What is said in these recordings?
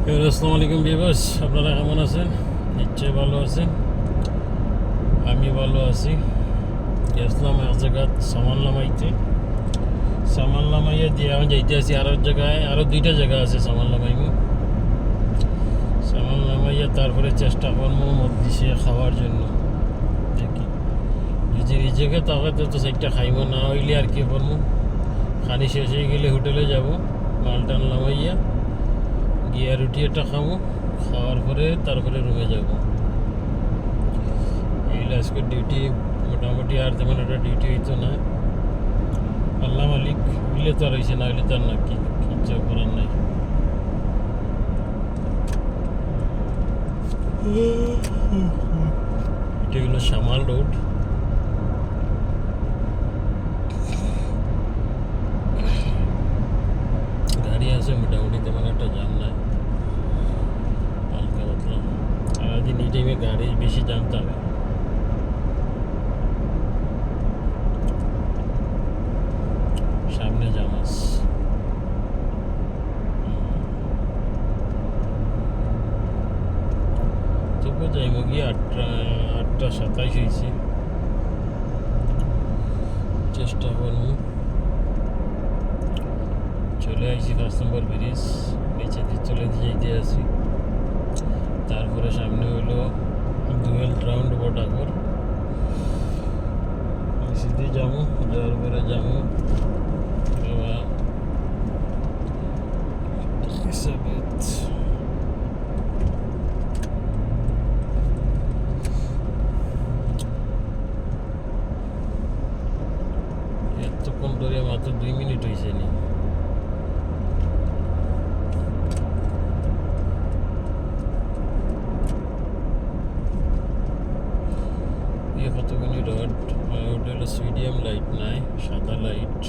আসসালামু আলাইকুম ভিউয়ার্স, আপনারা কেমন আছেন? নিশ্চয়ই ভালো আছেন। আমি ভালো আছি। গেছিলাম এক জায়গা সামান নামাইয়া দিয়ে আমি যাইতে আছি আরও এক জায়গায়, আরও দুইটা জায়গা আছে সামান নামাইয়া তারপরে চেষ্টা করবো মধ্যে খাওয়ার জন্য। দেখি যদি রিজেকে তাকে তো সাইডটা খাইব, না হইলে আর কি করবো, খানি শেষ হয়ে গেলে হোটেলে যাব, মালটান নামাইয়া গিয়া রুটি একটা খাবো, খাওয়ার পরে তারপরে রুমে যাব। এইগুলো আজকে ডিউটি মোটামুটি আর তেমন একটা ডিউটি হইতো না। আল্লাহ মালিক হইলে তো আর হয়েছে, না হইলে তার না কি কিচ্ছু করার নাই। এটা হলো শামাল রোড। গাড়ি আছে মোটামুটি, তেমন একটা জাম নাই, হালকা পাতলা। সারাদিন এই টাইমে গাড়ি বেশি জাম থাকে। সামনে জামাস তবু যাইব গিয়ে 8:27 হয়েছে। চেষ্টা করব। চলে আসছি 5 নম্বর ব্রিজ, নিচে দিয়ে চলে যাইতে আছি। তারপরে সামনে হইলো ডুয়েল রাউন্ড বটাগর, সিধে যাবো, যাওয়ার পরে যাবো এতক্ষণ ধরে মাত্র 2 মিনিট হয়েছে নি। কতগুলি রড, ওটা হলো মিডিয়াম লাইট নাই, সাদা লাইট।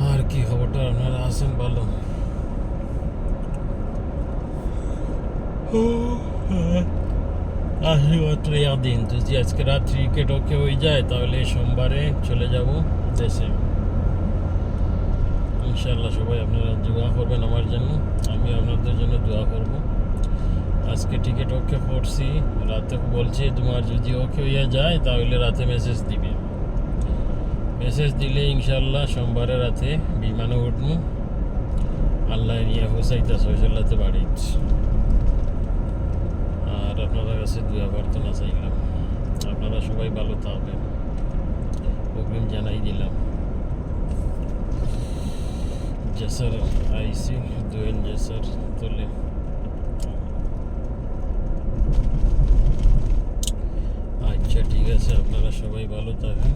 আর কি খবরটা, আপনারা আছেন ভালো? মাত্র দিন যদি আজকে রাত্রি উইকেট ওকে হয়ে যায় তাহলে সোমবারে চলে যাব দেশে ইনশাল্লাহ। সবাই আপনারা দোয়া করবেন আমার জন্য, আমি আপনাদের জন্য দোয়া করব। আজকে টিকিট ওকে করছি, রাতে বলছি তোমার যদি ওকে হইয়া যায় তাহলে রাতে মেসেজ দিবে। মেসেজ দিলে ইনশাল্লাহ সোমবারে রাতে বিমানে উঠবো। আল্লাহ নিয়ে হুসাইতা সৈসল্লাতে বাড়িছি। আর আপনাদের কাছে দোয়া প্রার্থনা চাইলাম, আপনারা সবাই ভালো থাকবেন, অগ্রিম জানাই দিলাম। জেসার আইসি দোয়েল জেসার তোলে। আচ্ছা ঠিক আছে, আপনারা সবাই ভালো থাকেন।